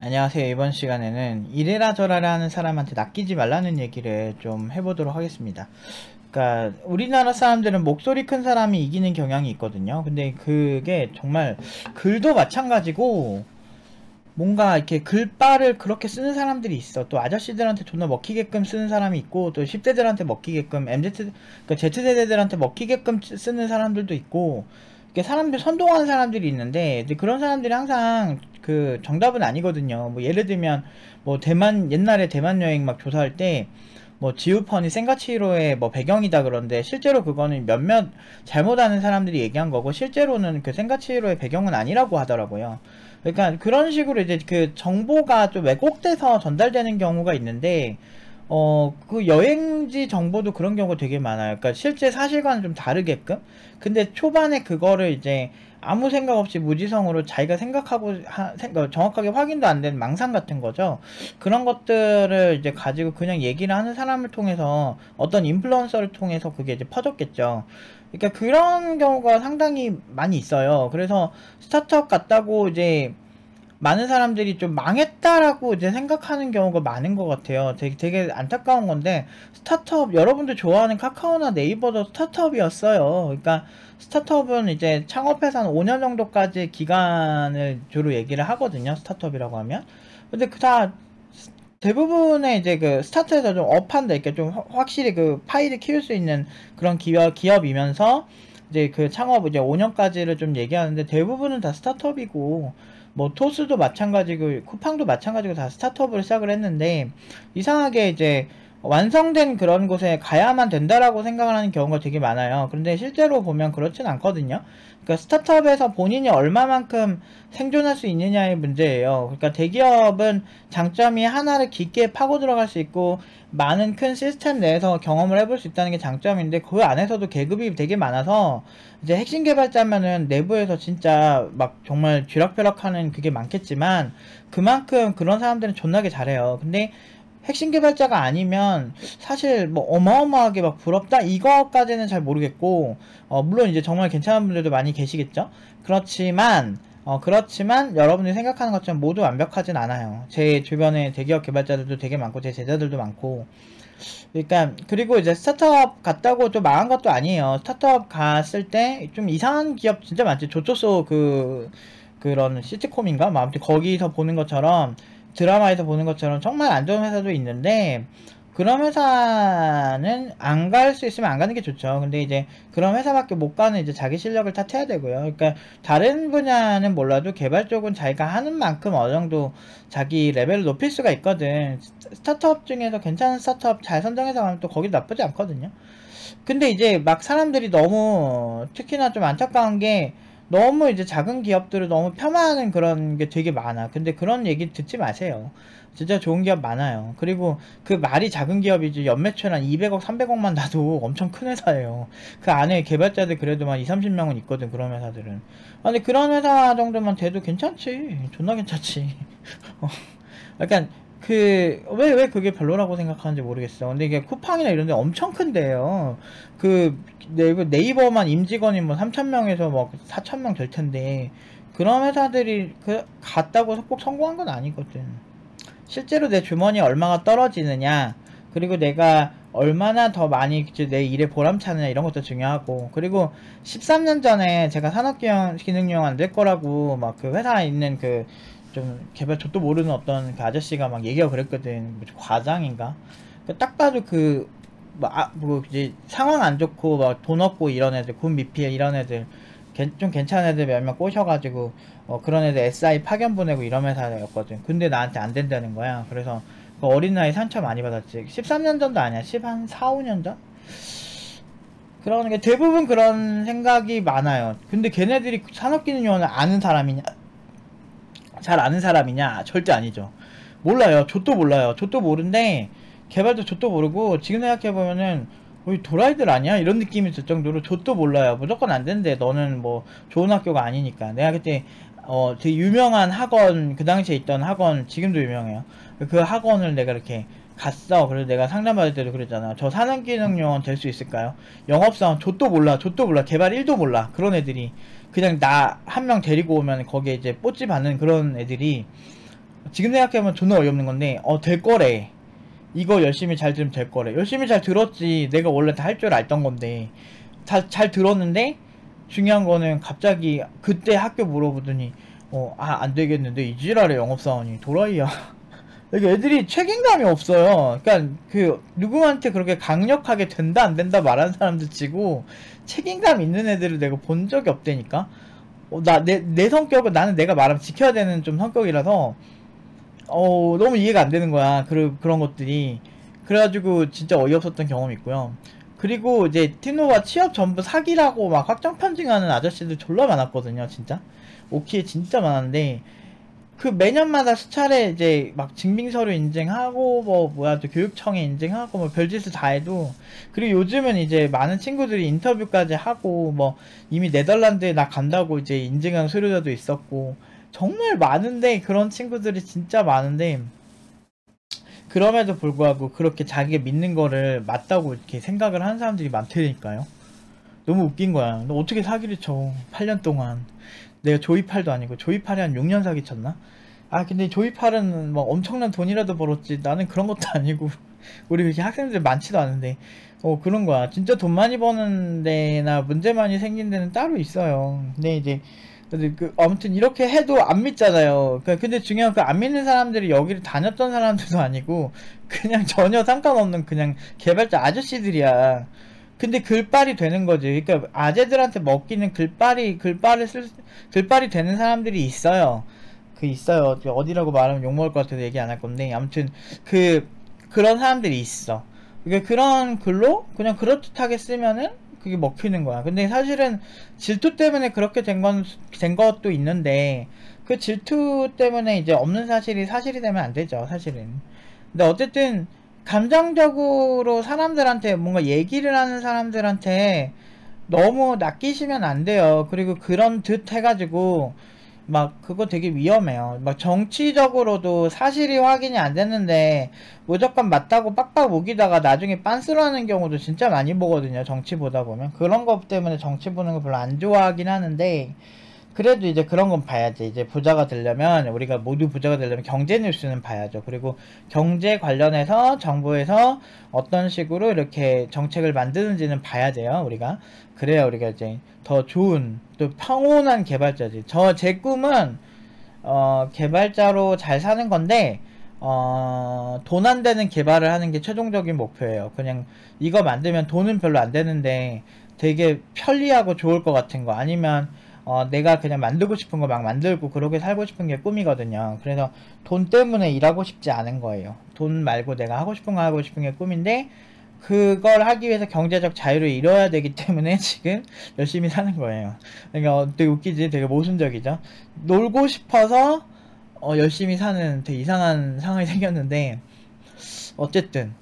안녕하세요. 이번 시간에는 이래라 저래라 하는 사람한테 낚이지 말라는 얘기를 좀 해보도록 하겠습니다. 그러니까 우리나라 사람들은 목소리 큰 사람이 이기는 경향이 있거든요. 근데 그게 정말 글도 마찬가지고 뭔가 이렇게 글빨을 그렇게 쓰는 사람들이 있어. 또 아저씨들한테 존나 먹히게끔 쓰는 사람이 있고, 또 10대들한테 먹히게끔 그러니까 Z세대들한테 먹히게끔 쓰는 사람들도 있고, 이렇게 사람들 선동하는 사람들이 있는데, 근데 그런 사람들이 항상 그 정답은 아니거든요. 뭐 예를 들면 뭐 대만, 옛날에 대만 여행 막 조사할 때 뭐 지우펀이 센가치히로의 뭐 배경이다 그런데, 실제로 그거는 몇몇 잘못하는 사람들이 얘기한 거고, 실제로는 그 센가치히로의 배경은 아니라고 하더라고요. 그러니까 그런 식으로 이제 그 정보가 좀 왜곡돼서 전달되는 경우가 있는데, 그 여행지 정보도 그런 경우가 되게 많아요. 그러니까 실제 사실과는 좀 다르게끔. 근데 초반에 그거를 이제 아무 생각 없이 무지성으로 자기가 생각하고 정확하게 확인도 안 된 망상 같은 거죠. 그런 것들을 이제 가지고 그냥 얘기를 하는 사람을 통해서, 어떤 인플루언서를 통해서 그게 이제 퍼졌겠죠. 그러니까 그런 경우가 상당히 많이 있어요. 그래서 스타트업 같다고 이제 많은 사람들이 좀 망했다라고 이제 생각하는 경우가 많은 것 같아요. 되게 안타까운 건데, 스타트업, 여러분들 좋아하는 카카오나 네이버도 스타트업이었어요. 그러니까 스타트업은 이제 창업해서 한 5년 정도까지 기간을 주로 얘기를 하거든요. 스타트업이라고 하면. 근데 그 다 대부분의 이제 그 스타트에서 좀 업한다, 이렇게 좀 확실히 그 파이를 키울 수 있는 그런 기업이면서, 이제 그 창업 이제 5년까지를 좀 얘기하는데, 대부분은 다 스타트업이고, 뭐 토스도 마찬가지고 쿠팡도 마찬가지고 다 스타트업으로 시작을 했는데, 이상하게 이제 완성된 그런 곳에 가야만 된다라고 생각을 하는 경우가 되게 많아요. 그런데 실제로 보면 그렇진 않거든요. 그러니까 스타트업에서 본인이 얼마만큼 생존할 수 있느냐의 문제예요. 그러니까 대기업은 장점이 하나를 깊게 파고 들어갈 수 있고, 많은 큰 시스템 내에서 경험을 해볼 수 있다는 게 장점인데, 그 안에서도 계급이 되게 많아서, 이제 핵심 개발자면은 내부에서 진짜 막 정말 쥐락펴락하는 그게 많겠지만, 그만큼 그런 사람들은 존나게 잘해요. 근데 핵심 개발자가 아니면 사실 뭐 어마어마하게 막 부럽다 이거까지는 잘 모르겠고, 물론 이제 정말 괜찮은 분들도 많이 계시겠죠. 그렇지만 여러분들이 생각하는 것처럼 모두 완벽하진 않아요. 제 주변에 대기업 개발자들도 되게 많고, 제 제자들도 많고. 그러니까 그리고 이제 스타트업 갔다고 좀 망한 것도 아니에요. 스타트업 갔을 때 좀 이상한 기업 진짜 많지. 조조소 그런 시트콤인가? 뭐 아무튼 거기서 보는 것처럼, 드라마에서 보는 것처럼 정말 안 좋은 회사도 있는데, 그런 회사는 안 갈 수 있으면 안 가는 게 좋죠. 근데 이제 그런 회사밖에 못 가는 이제 자기 실력을 탓해야 되고요. 그러니까 다른 분야는 몰라도 개발 쪽은 자기가 하는 만큼 어느 정도 자기 레벨을 높일 수가 있거든. 스타트업 중에서 괜찮은 스타트업 잘 선정해서 가면 또 거기도 나쁘지 않거든요. 근데 이제 막 사람들이 너무, 특히나 좀 안타까운 게, 너무 이제 작은 기업들을 너무 폄하하는 그런 게 되게 많아. 근데 그런 얘기 듣지 마세요. 진짜 좋은 기업 많아요. 그리고 그 말이 작은 기업이지, 연매출 한 200억, 300억만 나도 엄청 큰 회사예요. 그 안에 개발자들 그래도 한 2, 30명은 있거든, 그런 회사들은. 아니, 그런 회사 정도만 돼도 괜찮지. 존나 괜찮지. 약간 왜 그게 별로라고 생각하는지 모르겠어. 근데 이게 쿠팡이나 이런 데 엄청 큰데요. 네이버만 임직원이 뭐 3,000명에서 뭐 4,000명 될 텐데, 그런 회사들이 갔다고 꼭 성공한 건 아니거든. 실제로 내 주머니에 얼마가 떨어지느냐, 그리고 내가 얼마나 더 많이 내 일에 보람차느냐, 이런 것도 중요하고. 그리고 13년 전에 제가 산업기능용 안 될 거라고 막 그 회사에 있는 그 좀 개발 족도 모르는 어떤 그 아저씨가 막 얘기하고 그랬거든. 뭐 과장인가? 딱 봐도 뭐 이제 상황 안 좋고 막 돈 없고 이런 애들, 군 미필 이런 애들, 좀 괜찮은 애들 몇 명 꼬셔가지고 그런 애들 SI 파견 보내고 이런 회사였거든. 근데 나한테 안 된다는 거야. 그래서 그 어린 나이에 상처 많이 받았지. 13년 전도 아니야. 10한 4, 5년 전? 그러니까 대부분 그런 생각이 많아요. 근데 걔네들이 산업기능요원을 아는 사람이냐? 잘 아는 사람이냐? 절대 아니죠. 몰라요. 좆도 몰라요. 좆도 모르는데, 개발도 좆도 모르고, 지금 생각해보면은 거의 도라이들 아니야? 이런 느낌이 들 정도로 좆도 몰라요. 무조건 안 된대. 너는 뭐 좋은 학교가 아니니까. 내가 그때 되게 유명한 학원, 그 당시에 있던 학원, 지금도 유명해요. 그 학원을 내가 이렇게 갔어. 그래서 내가 상담받을 때도 그랬잖아. 저 산업기능요원 될 수 있을까요? 영업사원 좆도 몰라. 좆도 몰라. 개발 1도 몰라. 그런 애들이 그냥 나 한 명 데리고 오면 거기에 이제 뽀찌 받는 그런 애들이 지금 생각해보면 존나 어이없는 건데, 될 거래. 이거 열심히 잘 들으면 될 거래. 열심히 잘 들었지. 내가 원래 다 할 줄 알던 건데. 다 잘 들었는데, 중요한 거는 갑자기 그때 학교 물어보더니, 안 되겠는데, 이 지랄의 영업사원이 도라이야. 이게 애들이 책임감이 없어요. 그러니까 누구한테 그렇게 강력하게 된다 안 된다 말하는 사람들 치고 책임감 있는 애들을 내가 본 적이 없다니까. 내 성격은 나는 내가 말하면 지켜야 되는 좀 성격이라서 너무 이해가 안 되는 거야. 그런 것들이. 그래가지고 진짜 어이없었던 경험이 있고요. 그리고 이제 티노가 취업 전부 사기라고 막 확정 편징하는 아저씨들 졸라 많았거든요. 진짜 오키에 진짜 많았는데, 매년마다 수차례 이제 막 증빙서류 인증하고 또 교육청에 인증하고 별짓을 다 해도, 그리고 요즘은 이제 많은 친구들이 인터뷰까지 하고 이미 네덜란드에 나 간다고 이제 인증한 수료자도 있었고 정말 많은데, 그런 친구들이 진짜 많은데 그럼에도 불구하고 그렇게 자기가 믿는 거를 맞다고 이렇게 생각을 하는 사람들이 많다니까요. 너무 웃긴 거야. 너 어떻게 사기를 쳐? 8년 동안. 내가 조이팔도 아니고, 조이팔이 한 6년 사기 쳤나? 근데 조이팔은 엄청난 돈이라도 벌었지. 나는 그런 것도 아니고. 우리 그렇게 학생들 많지도 않은데. 그런 거야. 진짜 돈 많이 버는 데나 문제 많이 생긴 데는 따로 있어요. 근데 이제, 아무튼 이렇게 해도 안 믿잖아요. 근데 중요한 안 믿는 사람들이 여기를 다녔던 사람들도 아니고, 그냥 전혀 상관없는 그냥 개발자 아저씨들이야. 근데 글빨이 되는 거지. 그러니까 아재들한테 먹기는 글빨이 되는 사람들이 있어요. 있어요. 어디라고 말하면 욕먹을 것 같아서 얘기 안 할 건데, 아무튼 그런 사람들이 있어. 그러니까 그런 글로 그냥 그럴듯하게 쓰면은 그게 먹히는 거야. 근데 사실은 질투 때문에 그렇게 된 것도 있는데, 그 질투 때문에 이제 없는 사실이 되면 안 되죠, 사실은. 근데 어쨌든 감정적으로 사람들한테 뭔가 얘기를 하는 사람들한테 너무 낚이시면 안 돼요. 그리고 그런 듯 해가지고 그거 되게 위험해요. 정치적으로도 사실이 확인이 안 됐는데 무조건 맞다고 빡빡 우기다가 나중에 빤스로 하는 경우도 진짜 많이 보거든요. 정치 보다 보면. 그런 것 때문에 정치 보는 거 별로 안 좋아하긴 하는데, 그래도 이제 그런 건 봐야지. 이제 부자가 되려면, 우리가 모두 부자가 되려면 경제 뉴스는 봐야죠. 그리고 경제 관련해서 정부에서 어떤 식으로 이렇게 정책을 만드는지는 봐야 돼요, 우리가. 그래야 우리가 이제 더 좋은, 또 평온한 개발자지. 제 꿈은 개발자로 잘 사는 건데, 돈 안 되는 개발을 하는 게 최종적인 목표예요. 그냥 이거 만들면 돈은 별로 안 되는데 되게 편리하고 좋을 것 같은 거, 아니면 내가 그냥 만들고 싶은 거 막 만들고 그렇게 살고 싶은 게 꿈이거든요. 그래서 돈 때문에 일하고 싶지 않은 거예요. 돈 말고 내가 하고 싶은 거 하고 싶은 게 꿈인데, 그걸 하기 위해서 경제적 자유를 이뤄야 되기 때문에 지금 열심히 사는 거예요. 그러니까 되게 웃기지? 되게 모순적이죠? 놀고 싶어서 열심히 사는 되게 이상한 상황이 생겼는데, 어쨌든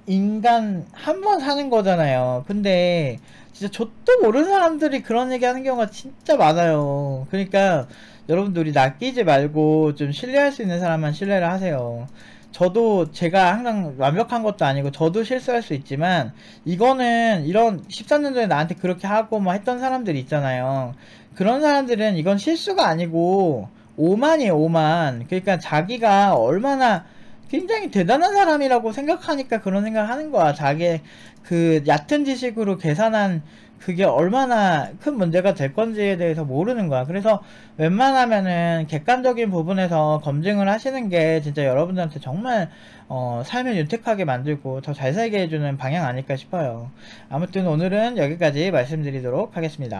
인간 한 번 사는 거잖아요. 근데 진짜 좆도 모르는 사람들이 그런 얘기 하는 경우가 진짜 많아요. 그러니까 여러분들, 우리 낚이지 말고 좀 신뢰할 수 있는 사람만 신뢰를 하세요. 저도 제가 항상 완벽한 것도 아니고 저도 실수할 수 있지만, 이거는 이런 13년 전에 나한테 그렇게 하고 했던 사람들이 있잖아요. 그런 사람들은 이건 실수가 아니고 오만이에요, 오만. 그러니까 자기가 얼마나 굉장히 대단한 사람이라고 생각하니까 그런 생각을 하는 거야. 자기 얕은 지식으로 계산한 그게 얼마나 큰 문제가 될 건지에 대해서 모르는 거야. 그래서 웬만하면은 객관적인 부분에서 검증을 하시는 게 진짜 여러분들한테 정말 삶을 윤택하게 만들고 더 잘 살게 해주는 방향 아닐까 싶어요. 아무튼 오늘은 여기까지 말씀드리도록 하겠습니다.